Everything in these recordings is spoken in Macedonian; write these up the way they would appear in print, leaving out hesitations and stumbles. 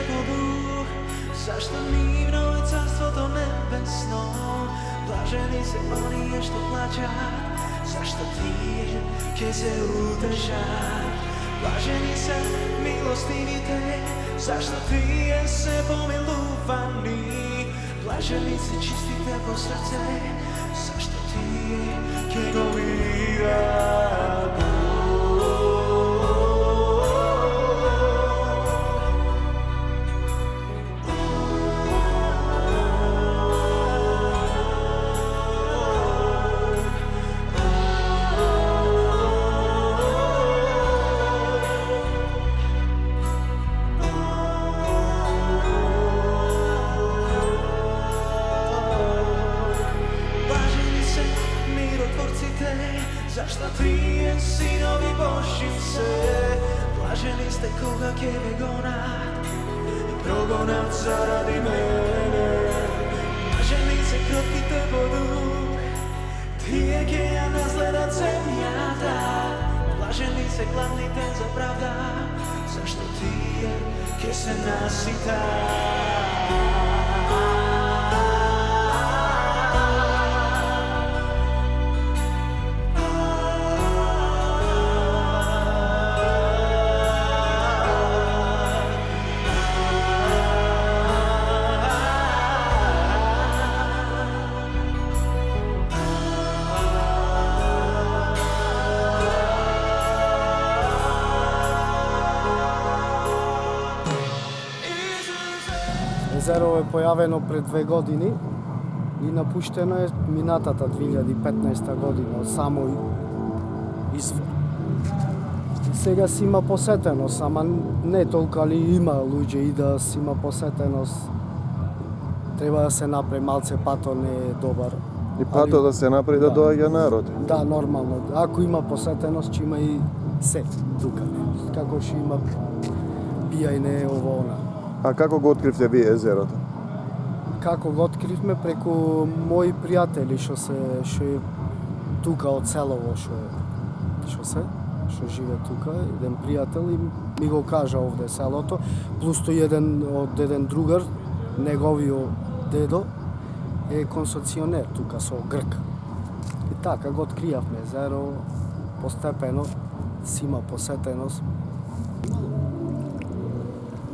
како дух, зашто нивно е царството небесно. Блажени се оние што плачат, зашто тие ќе се утешат. Блажени се милостивите, зашто тие се помилувани. Блажени се чистите по срце, зашто тие ќе го видат. Зашто тие синови Божи се, блажени сте кога ќе ве гонат и прогонат заради мене. Блажени се кротките по дух, тие ќе ја наследат земјата. Блажени се гладните за правда, зашто тие ќе се наситат. Езеро е појавено пред 2 години и напуштено е минатата 2015 година, само извор. Сега си има посетеност, ама не толку, али има луѓе и да си има посетеност. Треба да се направи малце, пато не е добар. И пато да се направи да доаѓа народ. Да, нормално. Ако има посетеност, ќе има и се тука. Како ќе има пијање, ово, она. А како го откривте вие езерото? Како го откривме преку мои пријатели што е тука од селово што живе тука, еден пријател и ми го кажа овде селото, плюс тој еден другар, неговиот дедо е концесионер тука со Грк. И така го откријавме езеро, постепено си има посетеност.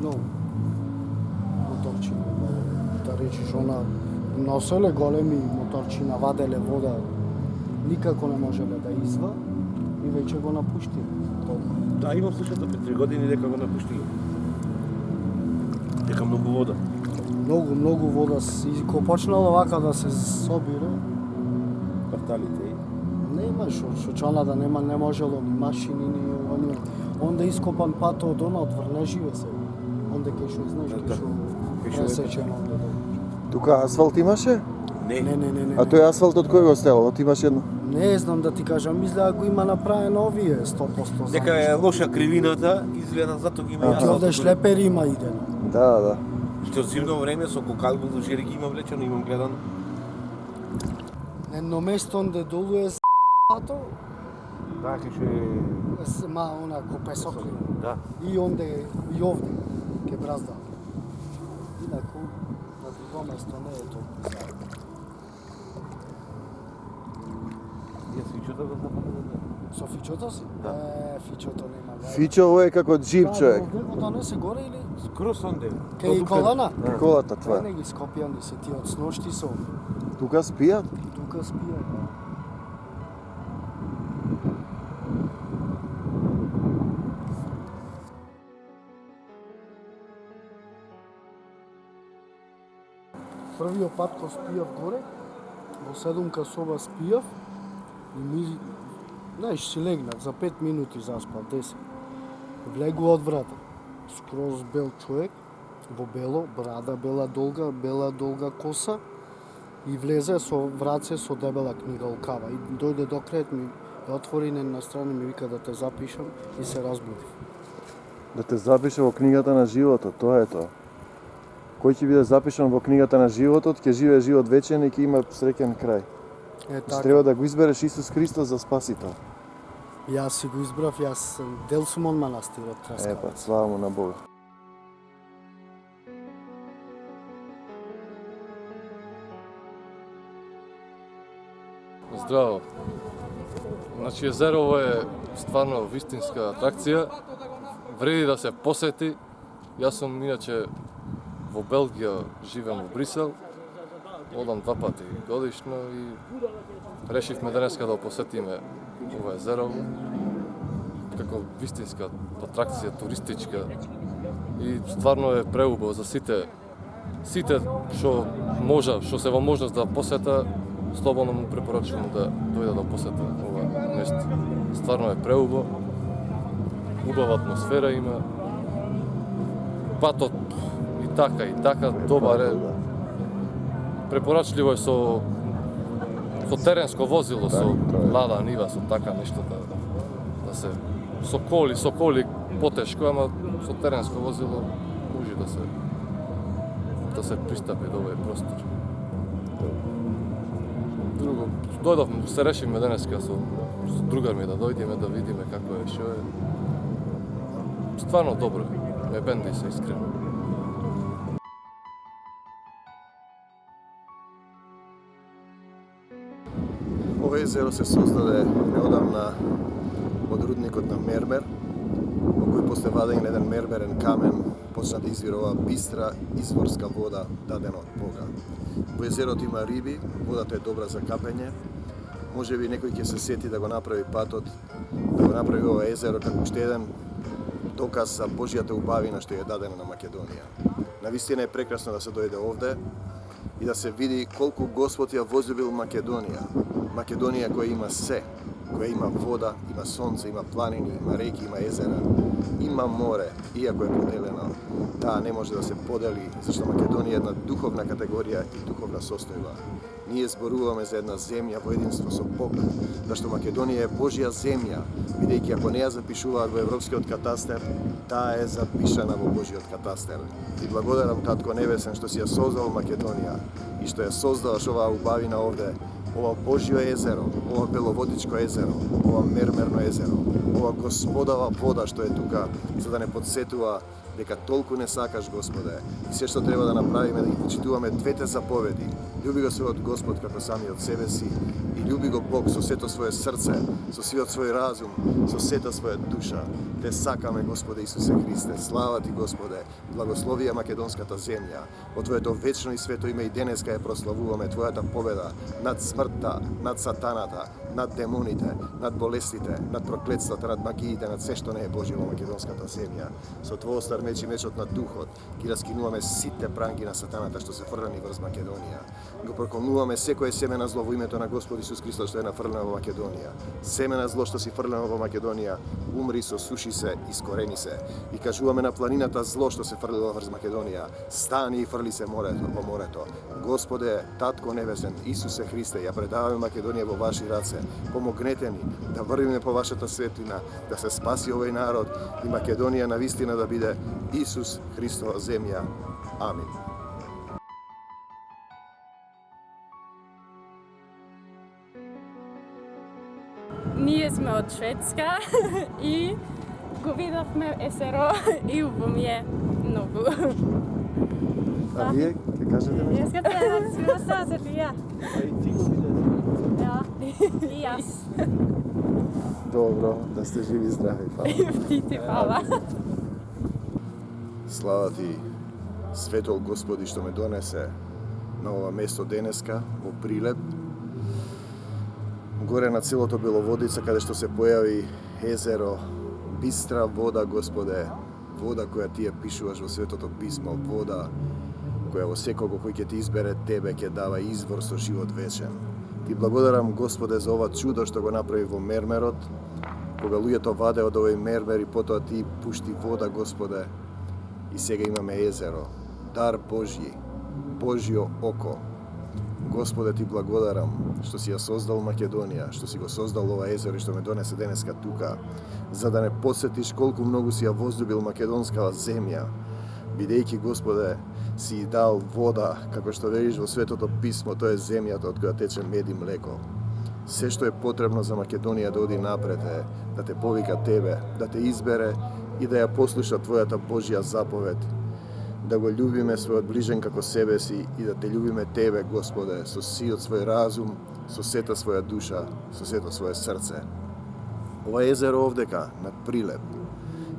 Но моторчина, да речиш, она носеле големи моторчина, ваделе вода, никако не можеле да изва и веќе го напуштиле. Да, имам слушај за 3 години дека го напуштиле. Дека многу вода. Многу вода. И кога почнало вака да се собира, Кварталите и нема што чанада нема, не можело ни машини, ни они. Онда ископан пато од она, од Врнеживе се. Онда кај што знаеш, кај што пресечено онда. Тука асфалт имаше? не. Не. А тој асфалт од кој го стело? Имаш едно? Не знам да ти кажам, мисля го има направено овие 100%. Дека е лоша кривината, изгледа затоа ги има Ќе овде шлепери има иден. Да. Што зимно време со кокалбо до жери има влечено, имам гледан. Едно место онде долу е пато, Да, кај што е... она копесокли. Да. И онде и овде ке бразда. Инаку на друго место не е толку. Фичото го запомнувам. Со фичото си? Да. Фичото нема. Фичо е како джип човек. Да не се горе или? Скрос онде. Кај колана? Колата твоја. Не ги скопјани се ти од сношти со. Тука спијат? Тука спијат. Првиот пат кога спијав горе, во 7 соба спијав и ми, знаеш, си легнат, за 5 минути заспав, 10. Влегува од врата, скроз бел човек, во бело, брада бела долга коса и влезе со враце со дебела книга окава. И дојде до крајот ми, ја отвори на страна ми вика да те запишам и се разбудив. Да те запише во книгата на животот, тоа е тоа. Кој ќе биде запишан во книгата на животот, ќе живее живот вечен и ќе има среќен крај. Така. Треба да го избереш Исус Христос за спасител. Јас си го избрав, јас дел сум од манастирот Трескавец. Слава му на Бога. Здраво. Значи езерово е стварно вистинска атракција. Вреди да се посети. Јас сум иначе во Белгија, живеам во Брисел. Одам 2 пати годишно и решивме денеска да посетиме ова езерово како вистинска атракција, туристичка. И стварно е преубаво за сите што може, што се во можност да посета, слободно му препорачувам да дојде да посета ова место. Стварно е преубаво. Убава атмосфера има. Патот и така добар е. Препорачливо е со теренско возило, со лада нива, со така нешто да се со коли потешко, ама со теренско возило може да се пристапи до овој простор. Друго, дојдовме, се решивме денеска со другар ми да дојдеме да видиме како е, што е. Стварно добро е, ме бенди се искрено. Ова езеро се создаде неодамна од рудникот на мермер, во кој после вадење на еден мермерен камен почна да извира оваа бистра изворска вода дадена од Бога. Во езерото има риби, водата е добра за капење. Можеби некој ќе се сети да го направи патот, да го направи ова езеро како уште еден доказ за Божјата убавина што ја дадена на Македонија. Навистина е прекрасно да се дојде овде и да се види колку Господ ја возлюбил Македонија. Македонија која има се, која има вода, има сонце, има планини, има реки, има езера, има море, иако е поделено. Таа не може да се подели, зашто Македонија е една духовна категорија и духовна состојба. Ние зборуваме за една земја во единство со Бог, зашто Македонија е Божја земја, бидејќи ако не ја запишуваат во Европскиот катастер, таа е запишана во Божјиот катастер. Ти благодарам, Татко Небесен, што си ја создал Македонија и што ја создаваш оваа убавина овде, ова Божјо езеро, ова Беловодичко езеро, ова Мермерно езеро, ова Господова вода што е тука, за да не подсетува дека толку не сакаш, Господе, и се што треба да направиме да ги почитуваме двете заповеди. Љуби го својот Господ како самиот себе си и љуби го Бог со сето свое срце, со сиот свој разум, со сета своја душа. Те сакаме, Господе Исусе Христе. Слава ти, Господе. Благословија македонската земја. Во Твоето вечно и свето име и денеска ја прославуваме Твојата победа над смртта, над сатаната, над демоните, над болестите, над проклетствата, над магиите, над се што не е Божје во македонската земја. Со Твој стар меч и мечот на духот ги раскинуваме сите пранги на сатаната што се фрлани врз Македонија. Го проколнуваме секое семе на зло во името на Господ Исус Христос што е нафрлено во Македонија. Семе на зло што си фрлено во Македонија, умри, сосуши се, искорени се. И кажуваме на планината зло што се фрлило врз Македонија, стани и фрли се по морето. Господе, Татко Небесен, Исусе Христе, ја предаваме Македонија во ваши раце. Помогнете ни да врвиме по вашата светлина, да се спаси овој народ и Македонија навистина да биде Исус Христова земја. Амин. Ние сме од Шведска и го видовме езеро и убаво ми е многу. А вие ќе кажете нешто? Jag ska säga att vi måste Sofia. Ja, i jazz. Добро, да сте живи и здрави. Ти ти фала. Слава ти, светол Господи, што ме донесе на ова место денеска, во Прилеп. Горе на целото Беловодица, каде што се појави езеро, бистра вода, Господе, вода која ти ја пишуваш во Светото Писмо, вода која во секого кој ќе ти избере тебе ќе дава извор со живот вечен. Ти благодарам, Господе, за ова чудо што го направи во мермерот, кога луѓето ваде од овој мермер и потоа ти пушти вода, Господе, и сега имаме езеро, дар Божји, Божјо око. Господе, ти благодарам што си ја создал Македонија, што си го создал ова езеро и што ме донесе денеска тука, за да не посетиш колку многу си ја возлюбил македонскава земја, бидејќи, Господе, си дал вода, како што велиш во Светото Писмо, тоа е земјата од која тече мед и млеко. Се што е потребно за Македонија да оди напред е да те повика тебе, да те избере и да ја послуша Твојата Божја заповед, да го љубиме својот ближен како себе си и да те љубиме Тебе, Господе, со сиот свој разум, со сета своја душа, со сето своје срце. Ова езеро овдека, над Прилеп,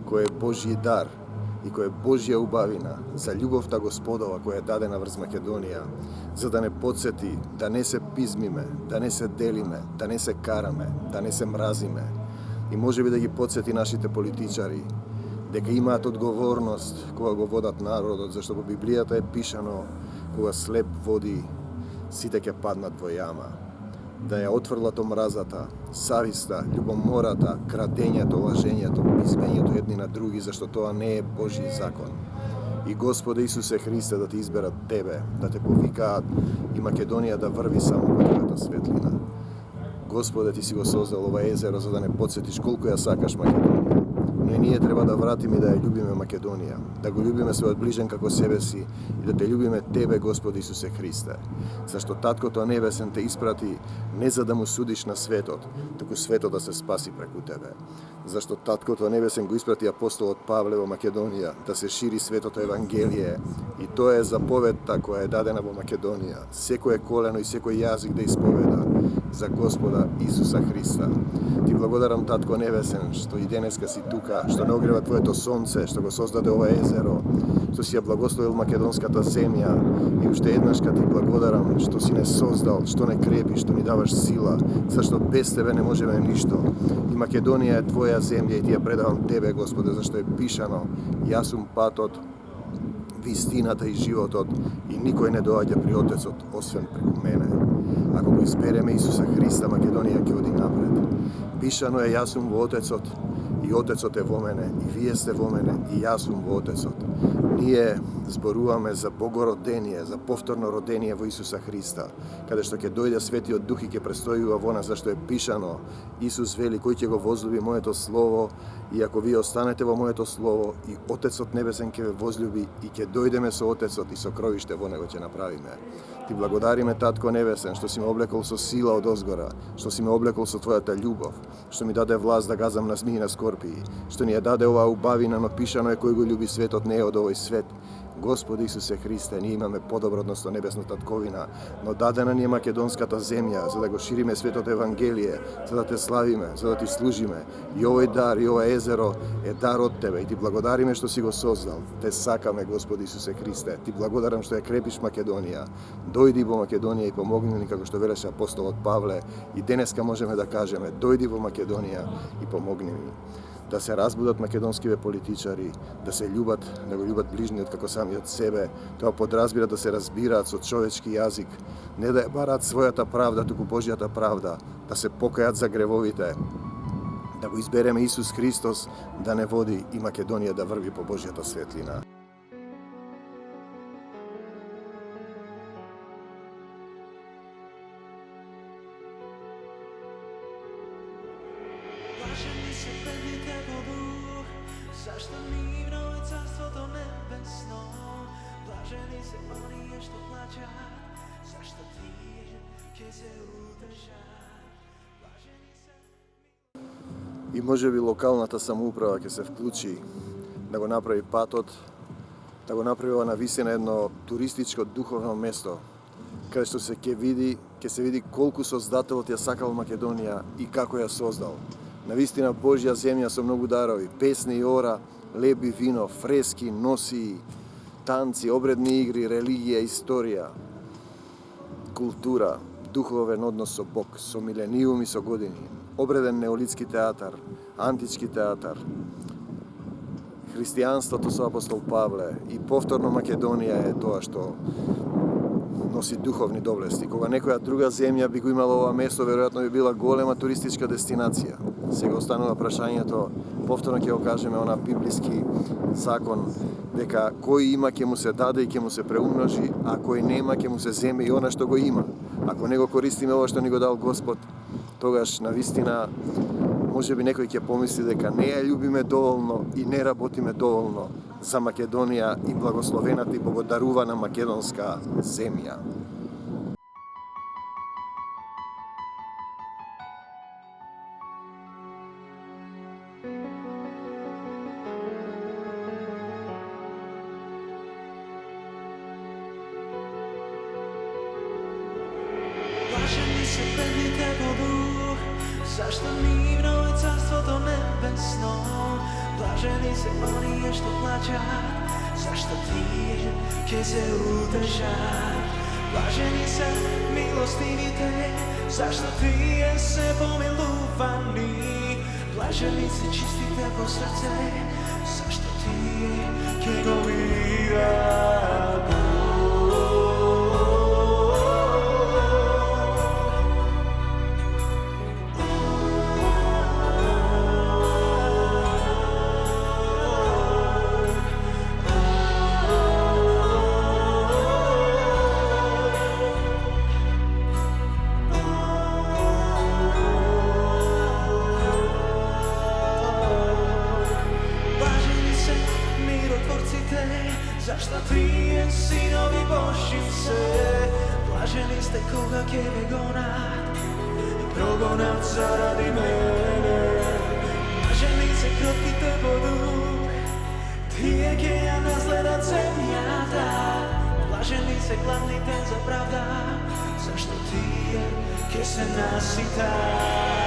кој е Божји дар и кој е Божја убавина за љубовта Господова која е дадена врз Македонија, за да не подсети да не се пизмиме, да не се делиме, да не се караме, да не се мразиме и можеби да ги подсети нашите политичари дека имаат одговорност кога го водат народот, зашто во Библијата е пишано кога слеп води, сите ќе паднат во јама. Да ја отфрлат омразата, сависта, љубомората, крадењето, лажењето, пизмењето едни на други, зашто тоа не е Божји закон. И Господе Исусе Христе да ти изберат Тебе, да те повикаат и Македонија да врви само по Твојата светлина. Господе, Ти си го создал ова езеро за да не подсетиш колку ја сакаш Македонија. Но и ние треба да вратиме да ја љубиме Македонија, да го љубиме својот ближен како себе си и да те љубиме Тебе, Господи Исусе Христе. Зашто Таткото Небесен те испрати не за да му судиш на светот, туку светот да се спаси преку Тебе. Зашто Таткото Небесен го испрати апостолот Павле во Македонија да се шири светото Евангелие и тоа е заповедта која е дадена во Македонија. Секој колено и секој јазик да исповеда за Господа Исуса Христа. Ти благодарам, Татко Небесен, што и денеска си тука, што не огрева Твоето сонце, што го создаде ова езеро, што си ја благословил македонската земја и уште еднашка Ти благодарам што си не создал, што не крепиш, што ни даваш сила, зашто без Тебе не можеме ништо. И Македонија е Твоја земја и Ти ја предавам Тебе, Господе, зашто е пишано: јас сум патот, вистината и животот и никој не доаѓа при Отецот освен преку мене. Ако го избереме Исуса Христа, Македонија ќе оди напред. Пишано е: јас сум во Отецот и Отецот е во мене, и вие сте во мене, и јас сум во Отецот. Ние зборуваме за богородение, за повторно родение во Исуса Христа, каде што ќе дојде Светиот Дух и ќе престојува во нас, зашто е пишано: Исус вели: кој ќе го возлюби моето слово, и ако вие останете во моето слово, и Отецот Небесен ќе ве возлюби, и ќе дојдеме со Отецот и сокровиште во него ќе направиме. Ти благодариме, Татко Небесен, што си ме облекол со сила од озгора, што си ме облекол со Твојата љубов, што ми даде власт да газам на змии и на скорпии, што ни ја даде оваа убавина, но пишано е: кој го љуби светот не е од овој свет. Господи Исусе Христе, ние имаме подобро односно небесна татковина, но дадена ни е македонската земја за да го шириме светото Евангелие, за да Те славиме, за да Ти служиме. И овој дар, и ова езеро е дар од Тебе и Ти благодариме што си го создал. Те сакаме, Господи Исусе Христе. Ти благодарам што ја крепиш Македонија. Дојди во Македонија и помогни ни, како што велеше апостолот Павле, и денеска можеме да кажеме: дојди во Македонија и помогни ни. Да се разбудат македонскиве политичари, да се љубат, да го љубат ближниот како самиот себе, тоа подразбира да се разбираат со човечки јазик, не да ја бараат својата правда, туку Божјата правда, да се покајат за гревовите, да го избереме Исус Христос да не води и Македонија да врви по Божјата светлина. Блажени се бедните по дух, зашто нивно е царството небесно. Блажени се оние што плачат, зашто тие ќе се утешат. Блажени се... И можеби локалната самоуправа ќе се вклучи да го направи патот, да го направи ова навистина едно туристичко духовно место, каде што ќе се види колку создателот ја сакал Македонија и како ја создал. Навистина Божја земја со многу дарови, песни и ора, леб и вино, фрески, носи, танци, обредни игри, религија, историја, култура, духовен однос со Бог, со милениуми, со години, обреден неолитски театар, антички театар, христијанството со апостол Павле и повторно Македонија е тоа што носи духовни доблести. Кога некоја друга земја би го имала ова место, веројатно би била голема туристичка дестинација. Сега останува прашањето, повторно ќе го кажеме она библиски закон, дека кој има ќе му се даде и ќе му се преумножи, а кој нема ќе му се земе и она што го има. Ако не го користиме ова што ни го дал Господ, тогаш навистина можеби некој ќе помисли дека не ја љубиме доволно и не работиме доволно за Македонија и благословената и богодарувана македонска земја. Зашто нивно е царството небесно. Блажени се оние што плачат, зашто тие ќе се утешат. Блажени се милостивите, зашто тие се помилувани. Блажени се чистите по срце, зашто тие ќе го видат Бог. Зашто тие синови Божји се. Блажени сте кога ќе ве гонат и прогонат заради мене. Блажени се кротките по дух, тие ќе ја наследат земјата. Блажени се гладните за правда, зашто тие ќе се наситат.